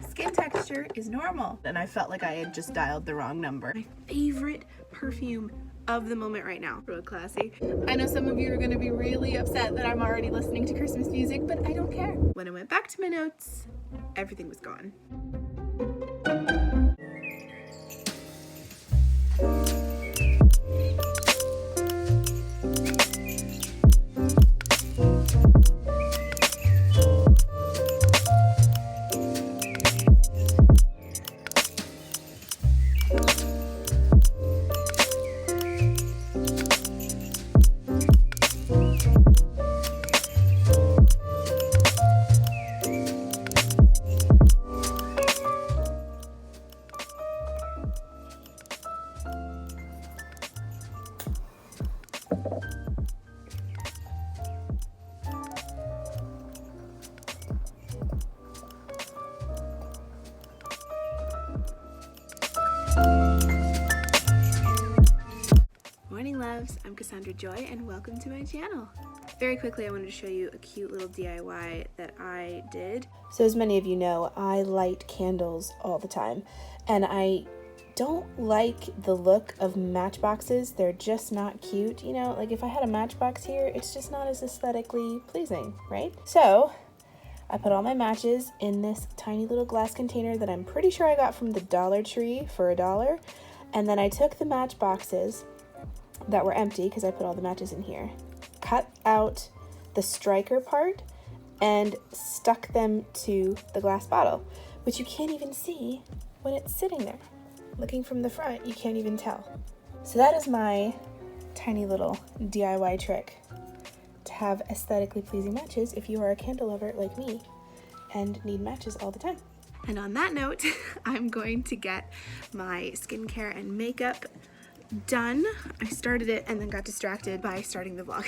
Skin texture is normal. And I felt like I had just dialed the wrong number. My favorite perfume of the moment right now. Real classy. I know some of you are gonna be really upset that I'm already listening to Christmas music, but I don't care. When I went back to my notes, everything was gone. Morning loves, I'm Cassandra Joy and welcome to my channel. Very quickly I wanted to show you a cute little DIY that I did. So as many of you know, I light candles all the time and I don't like the look of matchboxes. They're just not cute. You know, like if I had a matchbox here, it's just not as aesthetically pleasing, right? So I put all my matches in this tiny little glass container that I'm pretty sure I got from the Dollar Tree for $1. And then I took the matchboxes that were empty because I put all the matches in here, cut out the striker part and stuck them to the glass bottle, which you can't even see when it's sitting there. Looking from the front, you can't even tell. So that is my tiny little DIY trick to have aesthetically pleasing matches if you are a candle lover like me and need matches all the time. And on that note, I'm going to get my skincare and makeup done. I started it and then got distracted by starting the vlog.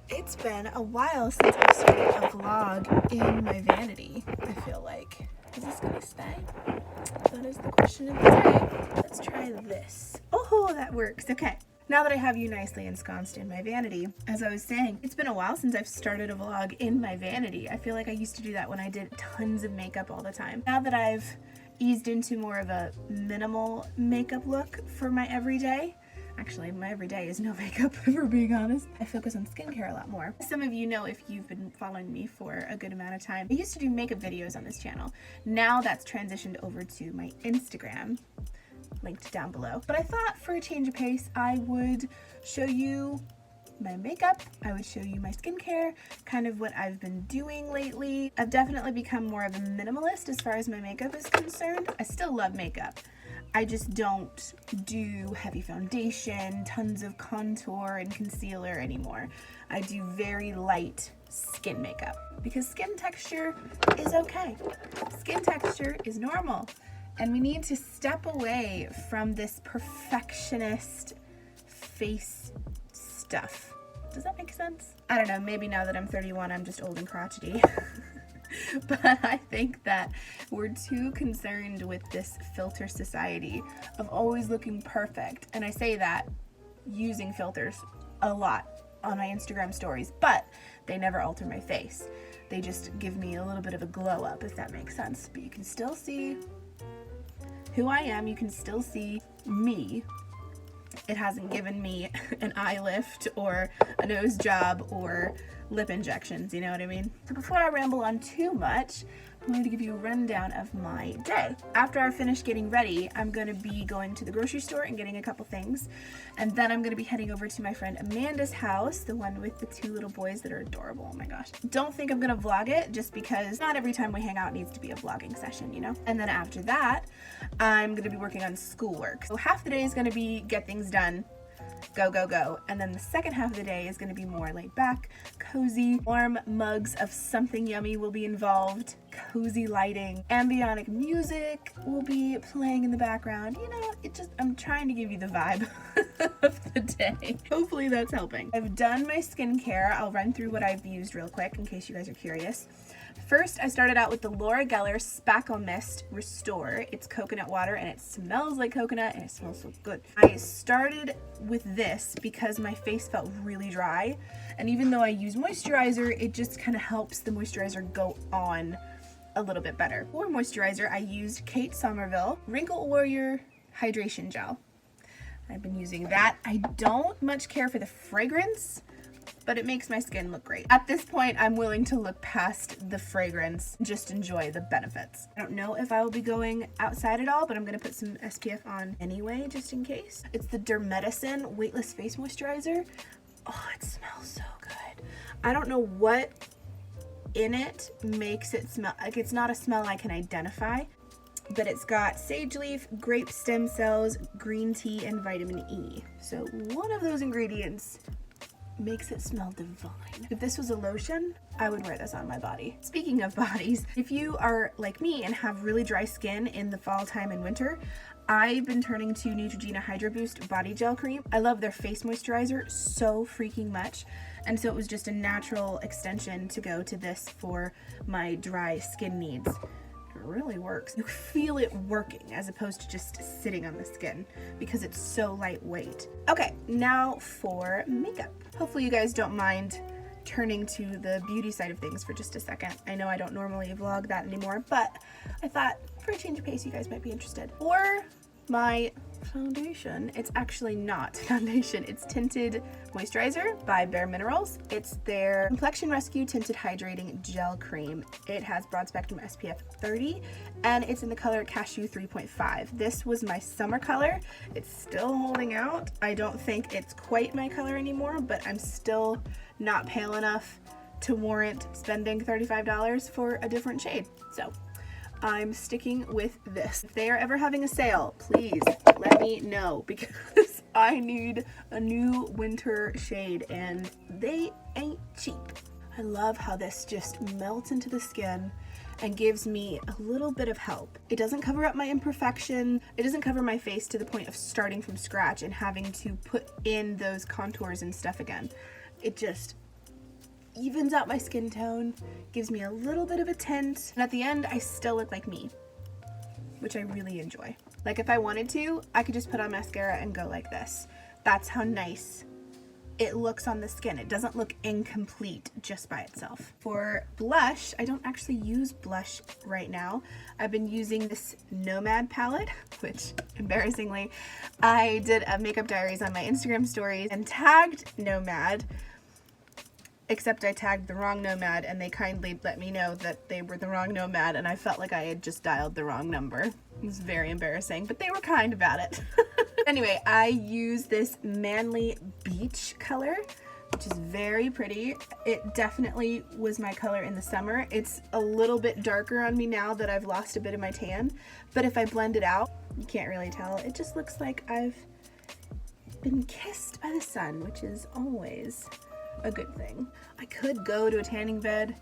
It's been a while since I started a vlog in my vanity, I feel like. Is this gonna stay? That is the question of the day. Let's try this. Oh, that works. Okay. Now that I have you nicely ensconced in my vanity, as I was saying, it's been a while since I've started a vlog in my vanity. I feel like I used to do that when I did tons of makeup all the time. Now that I've eased into more of a minimal makeup look for my everyday. Actually, my everyday is no makeup, if we're being honest. I focus on skincare a lot more. Some of you know, if you've been following me for a good amount of time, I used to do makeup videos on this channel. Now that's transitioned over to my Instagram, linked down below. But I thought for a change of pace, I would show you my makeup, I would show you my skincare, kind of what I've been doing lately. I've definitely become more of a minimalist as far as my makeup is concerned. I still love makeup. I just don't do heavy foundation, tons of contour and concealer anymore. I do very light skin makeup because skin texture is okay. Skin texture is normal. And we need to step away from this perfectionist face stuff. Does that make sense? I don't know, maybe now that I'm 31, I'm just old and crotchety. But I think that we're too concerned with this filter society of always looking perfect. And I say that using filters a lot on my Instagram stories, but they never alter my face. They just give me a little bit of a glow up, if that makes sense. But you can still see who I am. You can still see me. It hasn't given me an eye lift or a nose job or lip injections, you know what I mean? So before I ramble on too much, I'm going to give you a rundown of my day. After I finish getting ready, I'm going to be going to the grocery store and getting a couple things. And then I'm going to be heading over to my friend Amanda's house, the one with the 2 little boys that are adorable. Oh my gosh. Don't think I'm going to vlog it just because not every time we hang out needs to be a vlogging session, you know? And then after that, I'm going to be working on schoolwork. So half the day is going to be get things done. Go, go, go. And then the second half of the day is going to be more laid back, cozy, warm mugs of something yummy will be involved, cozy lighting, ambient music will be playing in the background. You know, I'm trying to give you the vibe of the day. Hopefully that's helping. I've done my skincare. I'll run through what I've used real quick in case you guys are curious. First, I started out with the Laura Geller Spackle Mist Restore. It's coconut water and it smells like coconut and it smells so good. I started with this because my face felt really dry. And even though I use moisturizer, it just kind of helps the moisturizer go on a little bit better. For moisturizer, I used Kate Somerville Wrinkle Warrior Hydration Gel. I've been using that. I don't much care for the fragrance, but it makes my skin look great. At this point, I'm willing to look past the fragrance, just enjoy the benefits. I don't know if I will be going outside at all, but I'm gonna put some SPF on anyway, just in case. It's the Dermedicine Weightless Face Moisturizer. Oh, it smells so good. I don't know what in it makes it smell, like it's not a smell I can identify, but it's got sage leaf, grape stem cells, green tea, and vitamin E. So one of those ingredients makes it smell divine. If this was a lotion, I would wear this on my body. Speaking of bodies, if you are like me and have really dry skin in the fall time and winter, I've been turning to Neutrogena Hydro Boost Body Gel Cream. I love their face moisturizer so freaking much, and so it was just a natural extension to go to this for my dry skin needs. It really works. You feel it working as opposed to just sitting on the skin because it's so lightweight. Okay, now for makeup. Hopefully you guys don't mind turning to the beauty side of things for just a second. I know I don't normally vlog that anymore, but I thought for a change of pace you guys might be interested. For my foundation, it's actually not foundation, it's tinted moisturizer by Bare Minerals. It's their Complexion Rescue Tinted Hydrating Gel Cream. It has broad spectrum SPF 30 and it's in the color Cashew 3.5. This was my summer color. It's still holding out. I don't think it's quite my color anymore, but I'm still not pale enough to warrant spending $35 for a different shade. So I'm sticking with this. If they are ever having a sale, please let me know because I need a new winter shade and they ain't cheap. I love how this just melts into the skin and gives me a little bit of help. It doesn't cover up my imperfection. It doesn't cover my face to the point of starting from scratch and having to put in those contours and stuff again. It just evens out my skin tone, gives me a little bit of a tint, and at the end I still look like me, which I really enjoy. Like if I wanted to, I could just put on mascara and go like this. That's how nice it looks on the skin. It doesn't look incomplete just by itself. For blush, I don't actually use blush right now. I've been using this Nomad palette, which embarrassingly, I did a makeup diaries on my Instagram stories and tagged Nomad, except I tagged the wrong Nomad and they kindly let me know that they were the wrong Nomad and I felt like I had just dialed the wrong number. It was very embarrassing, but they were kind about it. Anyway, I use this Manly Beach color, which is very pretty. It definitely was my color in the summer. It's a little bit darker on me now that I've lost a bit of my tan, but if I blend it out, you can't really tell. It just looks like I've been kissed by the sun, which is always a good thing. I could go to a tanning bed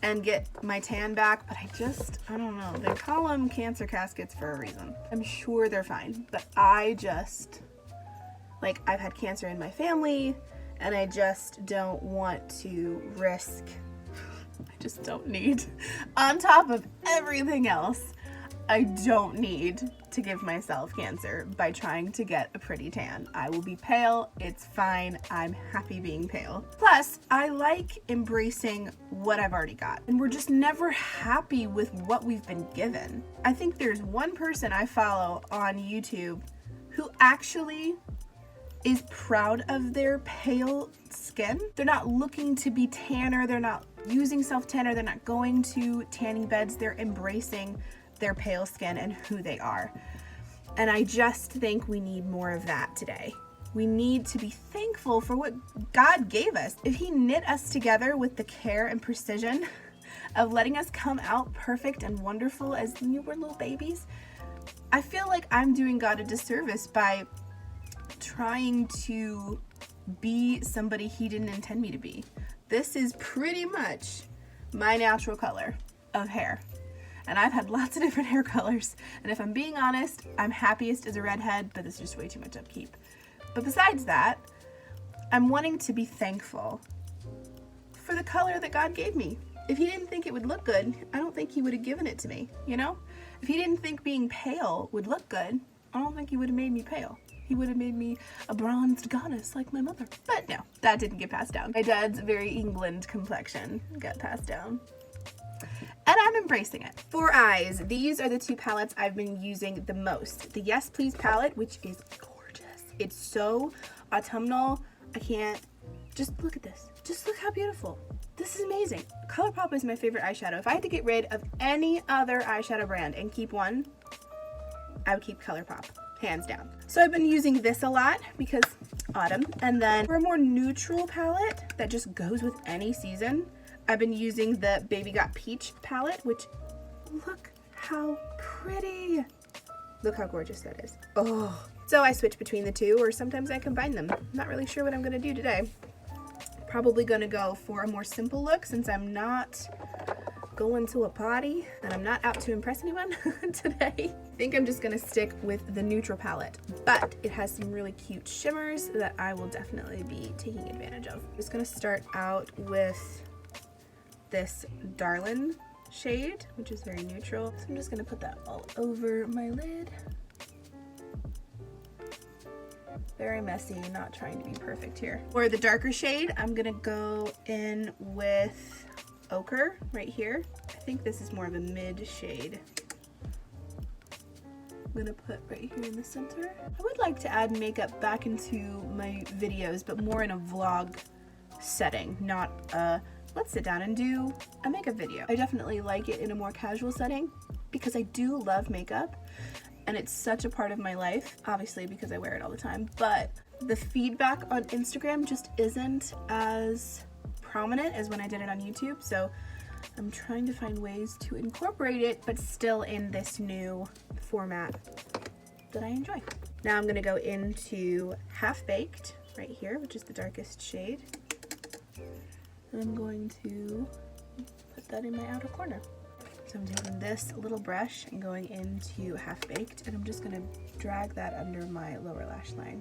and get my tan back, but I don't know. They call them cancer caskets for a reason. I'm sure they're fine, but I just, like, I've had cancer in my family and I just don't want to risk, I just don't need, on top of everything else, I don't need to give myself cancer by trying to get a pretty tan. I will be pale, it's fine, I'm happy being pale. Plus, I like embracing what I've already got. And we're just never happy with what we've been given. I think there's one person I follow on YouTube who actually is proud of their pale skin. They're not looking to be tanner, they're not using self-tanner, they're not going to tanning beds, they're embracing their pale skin and who they are. And I just think we need more of that today. We need to be thankful for what God gave us. If He knit us together with the care and precision of letting us come out perfect and wonderful as newborn little babies, I feel like I'm doing God a disservice by trying to be somebody He didn't intend me to be. This is pretty much my natural color of hair. And I've had lots of different hair colors. And if I'm being honest, I'm happiest as a redhead, but it's just way too much upkeep. But besides that, I'm wanting to be thankful for the color that God gave me. If He didn't think it would look good, I don't think He would have given it to me, you know? If He didn't think being pale would look good, I don't think He would have made me pale. He would have made me a bronzed goddess like my mother. But no, that didn't get passed down. My dad's very England complexion got passed down. and I'm embracing it. For eyes, these are the two palettes I've been using the most. The Yes Please palette, which is gorgeous. It's so autumnal. I can't, just look at this. Just look how beautiful. This is amazing. ColourPop is my favorite eyeshadow. If I had to get rid of any other eyeshadow brand and keep one, I would keep ColourPop, hands down. So I've been using this a lot because autumn. And then for a more neutral palette that just goes with any season, I've been using the Baby Got Peach palette, which, look how pretty. Look how gorgeous that is. Oh. So I switch between the two, or sometimes I combine them. I'm not really sure what I'm gonna do today. Probably gonna go for a more simple look since I'm not going to a party and I'm not out to impress anyone today. I think I'm just gonna stick with the neutral palette, but it has some really cute shimmers that I will definitely be taking advantage of. I'm just gonna start out with this Darlin shade, which is very neutral. So I'm just gonna put that all over my lid. Very messy, not trying to be perfect here. For the darker shade, I'm gonna go in with Ochre right here. I think this is more of a mid shade. I'm gonna put right here in the center. I would like to add makeup back into my videos, but more in a vlog setting, not a let's sit down and do a makeup video. I definitely like it in a more casual setting because I do love makeup and it's such a part of my life, obviously because I wear it all the time, but the feedback on Instagram just isn't as prominent as when I did it on YouTube, so I'm trying to find ways to incorporate it but still in this new format that I enjoy. Now I'm gonna go into Half Baked right here, which is the darkest shade. And I'm going to put that in my outer corner. So I'm taking this little brush and going into Half Baked, and I'm just gonna drag that under my lower lash line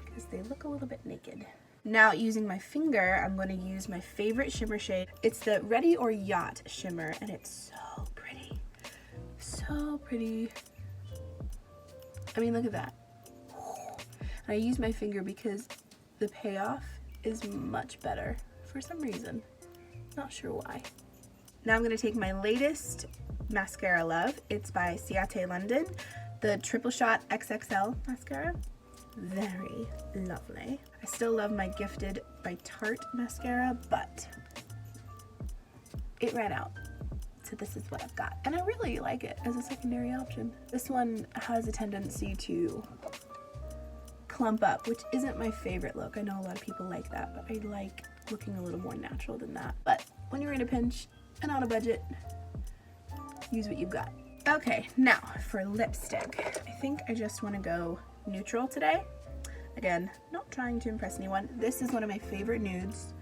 because they look a little bit naked. Now using my finger, I'm going to use my favorite shimmer shade. It's the Ready or Yacht shimmer, and it's so pretty. So pretty. I mean, look at that. And I use my finger because the payoff is much better for some reason. Not sure why. Now I'm going to take my latest mascara love. It's by Ciate London, the Triple Shot XXL mascara. Very lovely. I still love my Gifted by Tarte mascara, but it ran out. So this is what I've got. And I really like it as a secondary option. This one has a tendency to clump up, which isn't my favorite look. I know a lot of people like that, but I like looking a little more natural than that. But when you're in a pinch and on a budget, use what you've got. Okay, now for lipstick. I think I just want to go neutral today. Again, not trying to impress anyone. This is one of my favorite nudes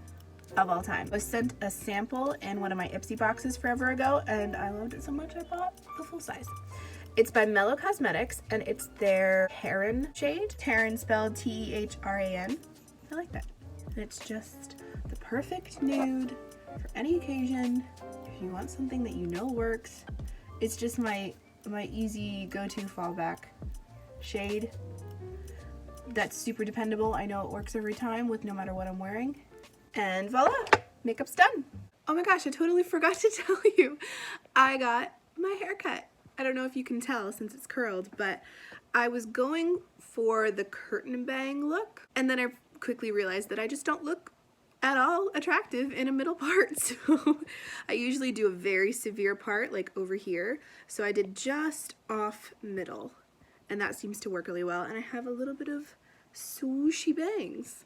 of all time. I was sent a sample in one of my Ipsy boxes forever ago, and I loved it so much I bought the full size. It's by Mellow Cosmetics, and it's their Terran shade. Terran spelled T-E-H-R-A-N. I like that. And it's just the perfect nude for any occasion. If you want something that you know works, it's just my easy go-to fallback shade. That's super dependable. I know it works every time with no matter what I'm wearing. And voila, makeup's done. Oh my gosh, I totally forgot to tell you. I got my hair cut. I don't know if you can tell since it's curled, but I was going for the curtain bang look, and then I quickly realized that I just don't look at all attractive in a middle part. So I usually do a very severe part like over here. So I did just off middle, and that seems to work really well. And I have a little bit of swooshy bangs.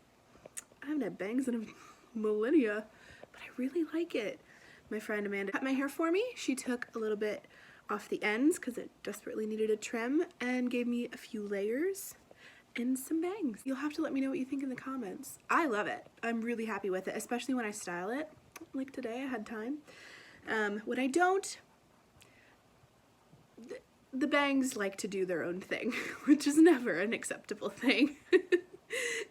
I haven't had bangs in a millennia, but I really like it. My friend Amanda cut my hair for me. She took a little bit off the ends because it desperately needed a trim and gave me a few layers and some bangs. You'll have to let me know what you think in the comments. I love it. I'm really happy with it, especially when I style it. Like today, I had time. When I don't, the bangs like to do their own thing, which is never an acceptable thing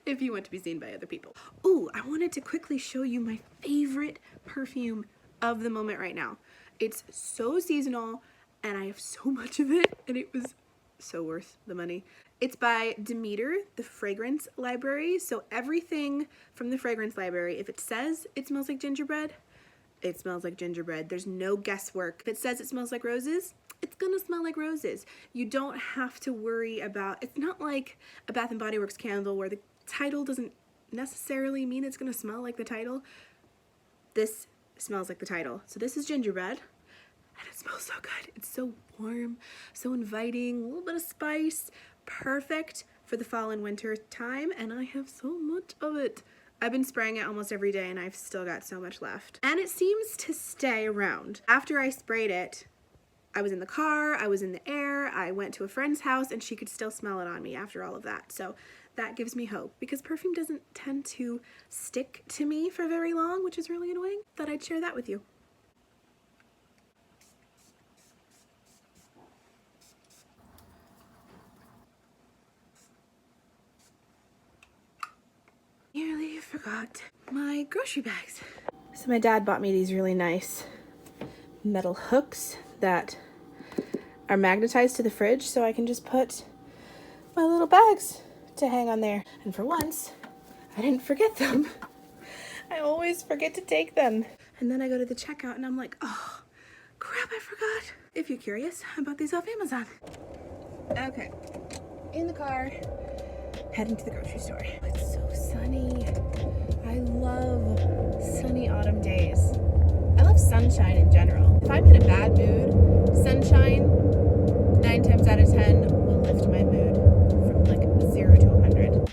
if you want to be seen by other people. Ooh, I wanted to quickly show you my favorite perfume of the moment right now. It's so seasonal, and I have so much of it, and it was so worth the money. It's by Demeter, the Fragrance Library. So everything from the Fragrance Library, if it says it smells like gingerbread, it smells like gingerbread. There's no guesswork. If it says it smells like roses, it's gonna smell like roses. You don't have to worry about, it's not like a Bath & Body Works candle where the title doesn't necessarily mean it's gonna smell like the title. This smells like the title. So this is gingerbread, and it smells so good. It's so warm, so inviting, a little bit of spice, perfect for the fall and winter time, and I have so much of it. I've been spraying it almost every day, and I've still got so much left. And it seems to stay around. After I sprayed it, I was in the car, I was in the air, I went to a friend's house, and she could still smell it on me after all of that. So that gives me hope, because perfume doesn't tend to stick to me for very long, which is really annoying. Thought I'd share that with you. Nearly forgot my grocery bags. So my dad bought me these really nice metal hooks that are magnetized to the fridge, so I can just put my little bags to hang on there. And for once, I didn't forget them. I always forget to take them. And then I go to the checkout and I'm like, oh, crap, I forgot. If you're curious, I bought these off Amazon. Okay, in the car, heading to the grocery store. It's so sunny. I love sunny autumn days. I love sunshine in general. If I'm in a bad mood, sunshine, 9 times out of 10, will lift my mood from like 0 to 100.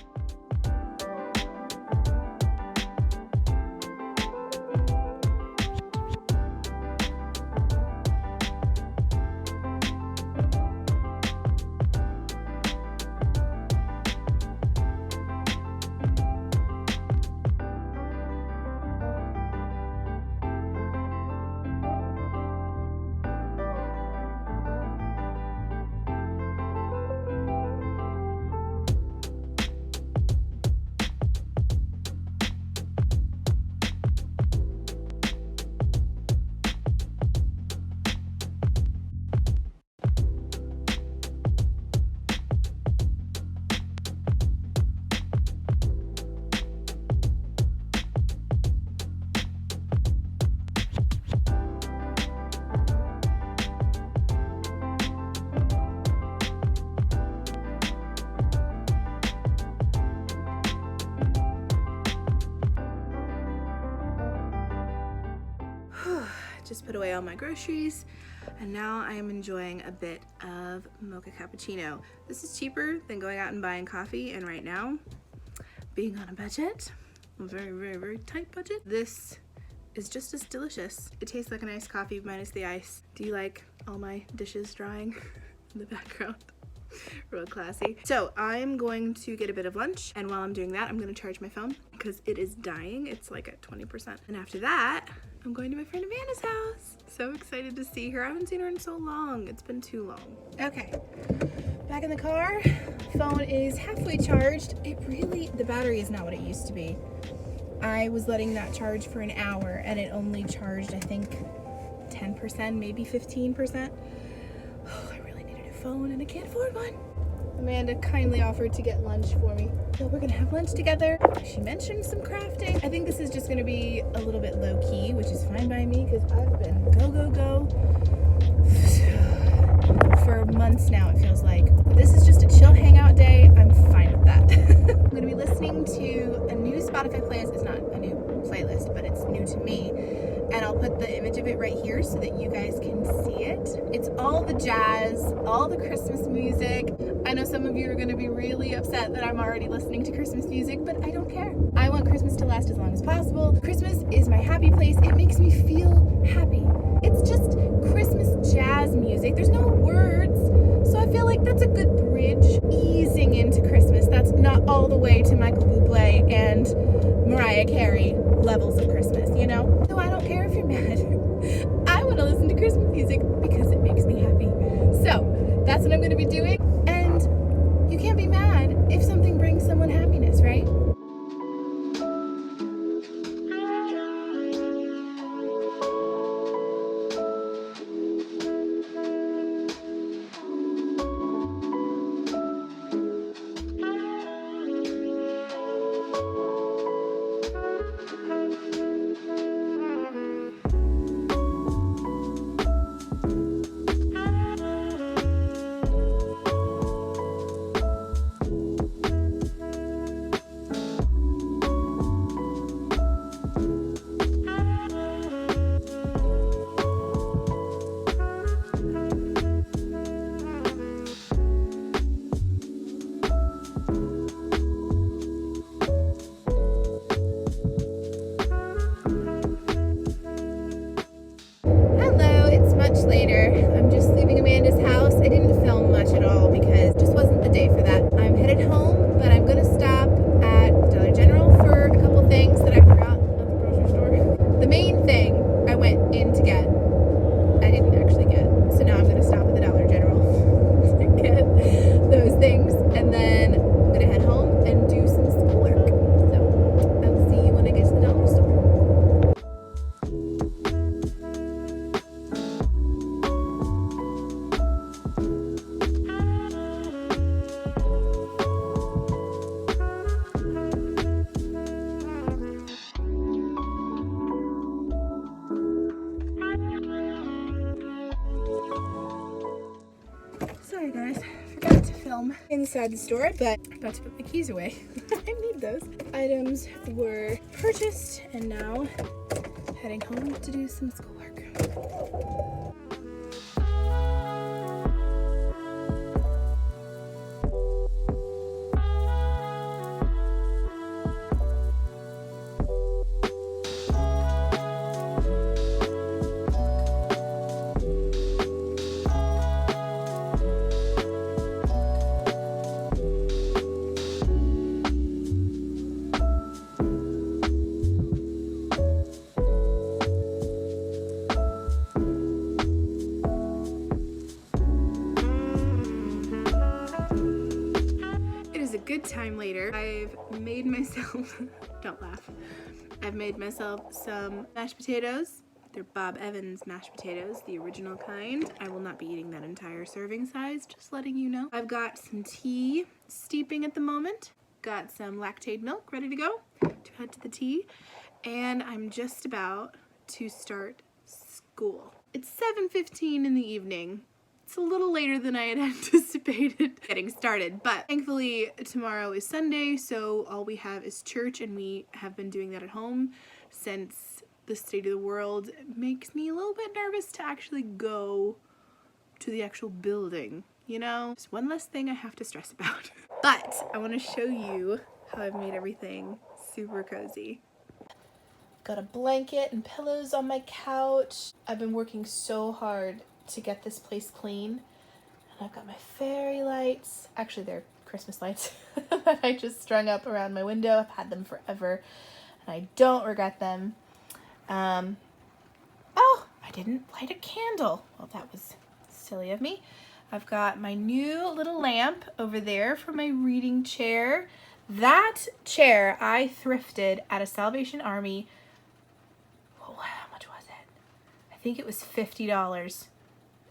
Just put away all my groceries, and now I am enjoying a bit of mocha cappuccino. This is cheaper than going out and buying coffee, and right now, being on a budget, a very, very, very tight budget, this is just as delicious. It tastes like an iced coffee minus the ice. Do you like all my dishes drying in the background? Real classy. So I'm going to get a bit of lunch, and while I'm doing that, I'm going to charge my phone because it is dying. It's like at 20%. And after that, I'm going to my friend Amanda's house. So excited to see her. I haven't seen her in so long. It's been too long. Okay, back in the car. Phone is halfway charged. The battery is not what it used to be. I was letting that charge for an hour, and it only charged, I think, 10%, maybe 15%. Oh, I really needed a phone, and I can't afford one. Amanda kindly offered to get lunch for me. So we're gonna have lunch together. She mentioned some crafting. I think this is just gonna be a little bit low key, which is fine by me because I've been go for months now, it feels like. This is just a chill hangout day. I'm fine with that. I'm gonna be listening to a new Spotify playlist. It's not a new playlist, but it's new to me. And I'll put the image of it right here so that you guys can see it. It's all the jazz, all the Christmas music. I know some of you are going to be really upset that I'm already listening to Christmas music, but I don't care. I want Christmas to last as long as possible. Christmas is my happy place. It makes me feel happy. It's just Christmas jazz music. There's no words. So I feel like that's a good bridge easing into Christmas. That's not all the way to Michael Bublé and Mariah Carey levels of Christmas, you know? So I don't care if you're mad. I want to listen to Christmas music because it makes me happy. So that's what I'm going to be doing. And you can't be mad if something brings someone happiness, right? Sorry guys, forgot to film inside the store, but I'm about to put my keys away. I need those. Items were purchased and now heading home to do some schoolwork. Good time later. I've made myself, don't laugh, I've made myself some mashed potatoes. They're Bob Evans mashed potatoes, the original kind. I will not be eating that entire serving size, just letting you know. I've got some tea steeping at the moment. Got some lactate milk ready to go to add to the tea. And I'm just about to start school. It's 7:15 in the evening. It's a little later than I had anticipated getting started, but thankfully tomorrow is Sunday, so all we have is church, and we have been doing that at home since the state of the world makes me a little bit nervous to actually go to the actual building, you know? Just one less thing I have to stress about. But I want to show you how I've made everything super cozy. Got a blanket and pillows on my couch. I've been working so hard to get this place clean, and I've got my fairy lights. Actually, they're Christmas lights that I just strung up around my window. I've had them forever and I don't regret them. Oh, I didn't light a candle. Well, that was silly of me. I've got my new little lamp over there for my reading chair. That chair I thrifted at a Salvation Army. Oh, how much was it? I think it was $50.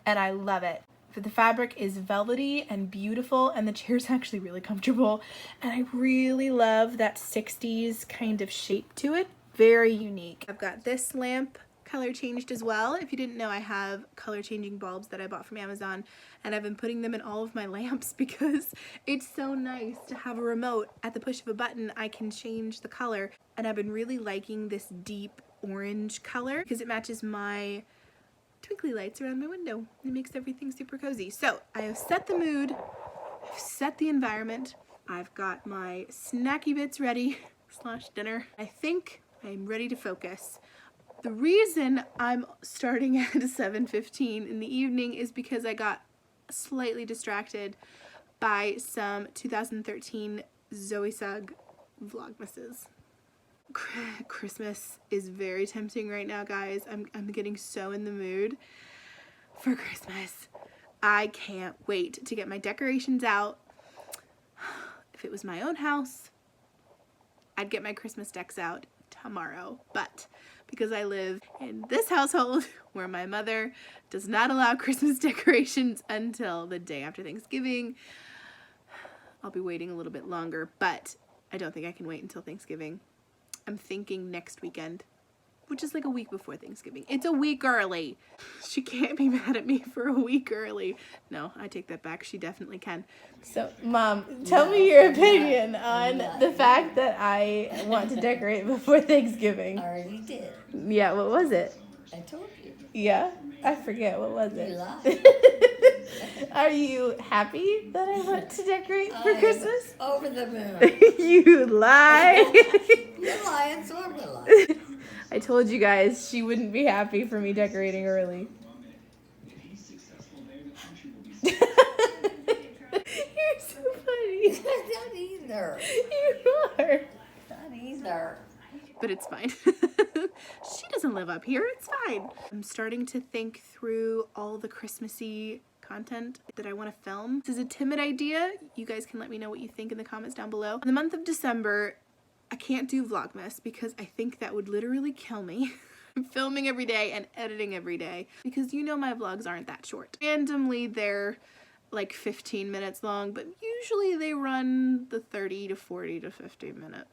And I love it. The fabric is velvety and beautiful, and the chair's actually really comfortable. And I really love that 60s kind of shape to it. Very unique. I've got this lamp color changed as well. If you didn't know, I have color changing bulbs that I bought from Amazon, and I've been putting them in all of my lamps because it's so nice to have a remote. At the push of a button, I can change the color, and I've been really liking this deep orange color because it matches my twinkly lights around my window. It makes everything super cozy. So I have set the mood, I've set the environment, I've got my snacky bits ready / dinner. I think I'm ready to focus. The reason I'm starting at 7:15 in the evening is because I got slightly distracted by some 2013 Zoe Sugg vlogmases. Christmas is very tempting right now, guys. I'm getting so in the mood for Christmas. I can't wait to get my decorations out. If it was my own house, I'd get my Christmas decks out tomorrow. But because I live in this household where my mother does not allow Christmas decorations until the day after Thanksgiving, I'll be waiting a little bit longer, but I don't think I can wait until Thanksgiving. I'm thinking next weekend, which is like a week before Thanksgiving. It's a week early. She can't be mad at me for a week early. No, I take that back. She definitely can. So, Mom, tell me your opinion on the fact that I want to decorate before Thanksgiving. I already did. Yeah, what was it? I told you. Yeah? I forget. What was it? You lied. Are you happy that I want to decorate for Christmas? Over the moon. You lie. You're lying, so I'm gonna lie. I told you guys she wouldn't be happy for me decorating early. You're so funny. Not either. You are. Not either. But it's fine. She doesn't live up here. It's fine. I'm starting to think through all the Christmassy content that I want to film. This is a timid idea. You guys can let me know what you think in the comments down below. In the month of December, I can't do Vlogmas because I think that would literally kill me. I'm filming every day and editing every day because you know my vlogs aren't that short. Randomly, they're like 15 minutes long, but usually they run the 30 to 40 to 50 minute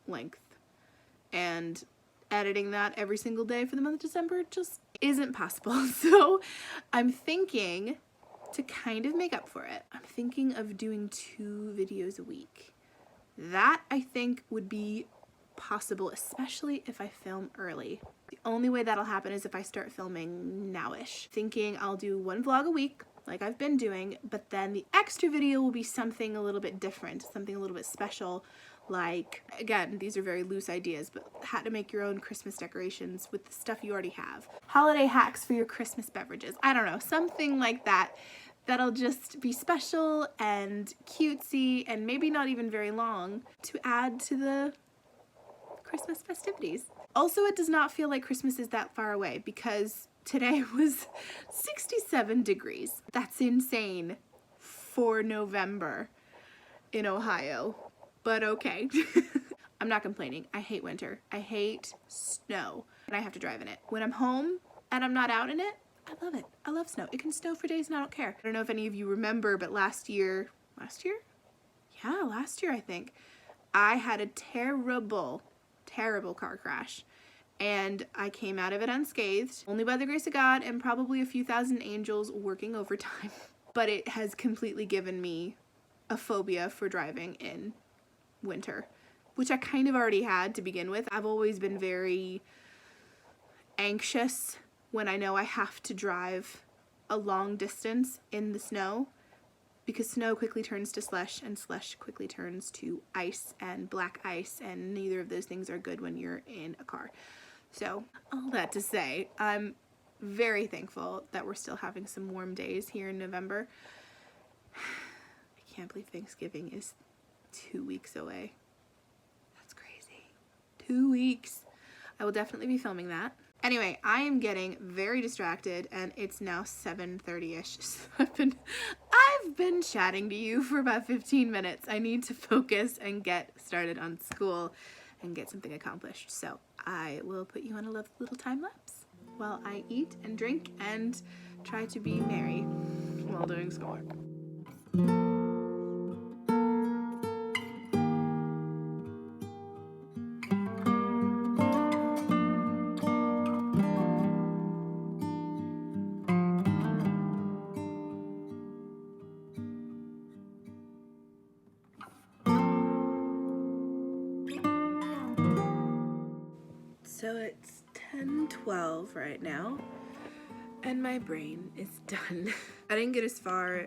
length. And editing that every single day for the month of December just isn't possible. So I'm thinking to kind of make up for it, I'm thinking of doing 2 videos a week. That I think would be possible, especially if I film early. The only way that'll happen is if I start filming nowish. Thinking I'll do 1 vlog a week, like I've been doing, but then the extra video will be something a little bit different, something a little bit special, like, again, these are very loose ideas, but how to make your own Christmas decorations with the stuff you already have. Holiday hacks for your Christmas beverages. I don't know, something like that. That'll just be special and cutesy and maybe not even very long to add to the Christmas festivities. Also, it does not feel like Christmas is that far away because today was 67 degrees. That's insane for November in Ohio, but okay. I'm not complaining. I hate winter. I hate snow, and I have to drive in it. When I'm home and I'm not out in it, I love it. I love snow. It can snow for days and I don't care. I don't know if any of you remember, but last year, yeah, last year I think, I had a terrible car crash. And I came out of it unscathed, only by the grace of God and probably a few thousand angels working overtime. But it has completely given me a phobia for driving in winter, which I kind of already had to begin with. I've always been very anxious when I know I have to drive a long distance in the snow, because snow quickly turns to slush and slush quickly turns to ice and black ice, and neither of those things are good when you're in a car. So all that to say, I'm very thankful that we're still having some warm days here in November. I can't believe Thanksgiving is 2 weeks away. That's crazy. 2 weeks. I will definitely be filming that. Anyway, I am getting very distracted and it's now 7:30ish. So I've been chatting to you for about 15 minutes. I need to focus and get started on school and get something accomplished. So I will put you on a little time lapse while I eat and drink and try to be merry while doing schoolwork. So it's 10:12 right now, and my brain is done. I didn't get as far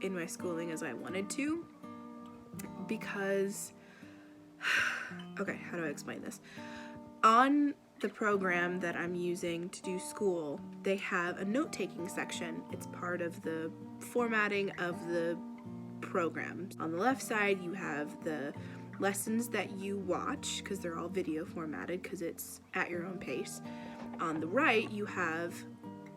in my schooling as I wanted to because, okay, how do I explain this? On the program that I'm using to do school, they have a note-taking section. It's part of the formatting of the program. On the left side, you have the lessons that you watch, because they're all video formatted because it's at your own pace. On the right, you have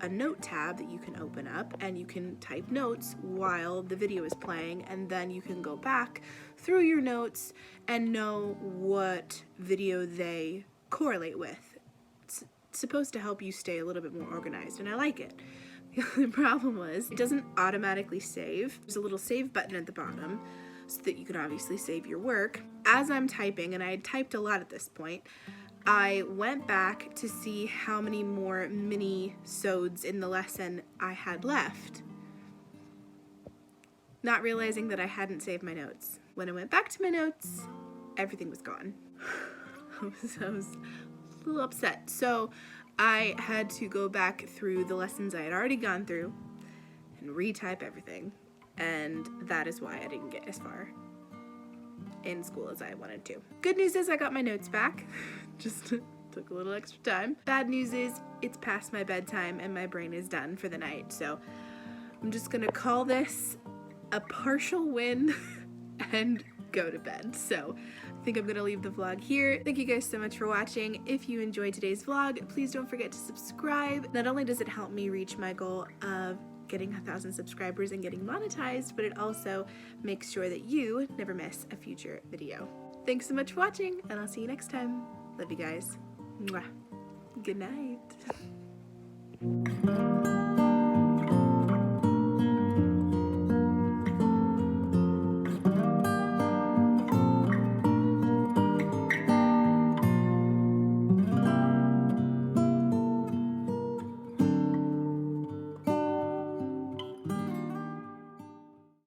a note tab that you can open up and you can type notes while the video is playing, and then you can go back through your notes and know what video they correlate with. It's supposed to help you stay a little bit more organized, and I like it. The only problem was it doesn't automatically save. There's a little save button at the bottom so that you can obviously save your work. As I'm typing, and I had typed a lot at this point, I went back to see how many more mini-sodes in the lesson I had left, not realizing that I hadn't saved my notes. When I went back to my notes, everything was gone. I was a little upset. So I had to go back through the lessons I had already gone through and retype everything. And that is why I didn't get as far in school as I wanted to. Good news is I got my notes back. Just took a little extra time. Bad news is it's past my bedtime and my brain is done for the night. So I'm just gonna call this a partial win and go to bed. So I think I'm gonna leave the vlog here. Thank you guys so much for watching. If you enjoyed today's vlog, please don't forget to subscribe. Not only does it help me reach my goal of getting 1,000 subscribers and getting monetized, but it also makes sure that you never miss a future video. Thanks so much for watching, and I'll see you next time. Love you guys. Mwah. Good night.